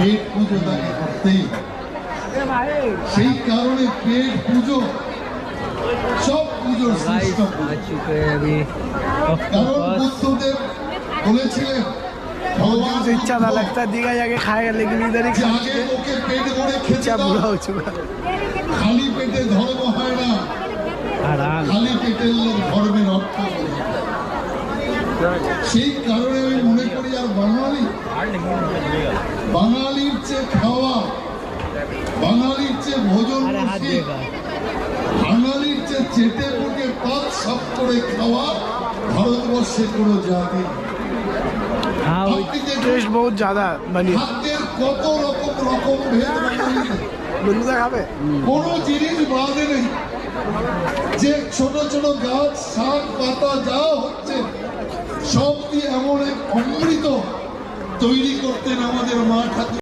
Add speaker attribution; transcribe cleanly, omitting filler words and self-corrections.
Speaker 1: পেট পুজো তাকে করতেই হবে। সেই কারণে পেট পুজো সব পুজোর শ্রেষ্ঠ কারণ বুদ্ধদেব বলেছিলেন ভগবান
Speaker 2: इच्छा ना लगता दिखा जाके खाएगा लेकिन इधर ही
Speaker 1: আগে ওকে পেট ভরে খেতে
Speaker 2: इच्छा
Speaker 1: দাও,
Speaker 2: बुरा हो चुका
Speaker 1: খালি পেটে ধর্ম হয় না, খালি পেটের লোক ধর্মের অর্থ বোঝে। সেই কারণে আমি মনে করি আর বাঙালির চেয়ে খাওয়া, বাঙালির চেয়ে ভোজন রসিক, বাঙালির চেয়ে চেটে পুটে পাত সাফ করে খাওয়া ভারতবর্ষে কোনো জাতি নেই।
Speaker 2: हाँ टेस्ट बहुत ज्यादा बनी
Speaker 1: খাদ্যের কত রকম ভেদ বাঙালিদের,
Speaker 2: बंदा खावे
Speaker 1: কোনো জিনিস বাদে নেই। যে ছোট ছোট গাছ শাক পাতা যা হচ্ছে সব দিয়ে এমন এক অমৃত তৈরি করতেন আমাদের মা ঠাকুর।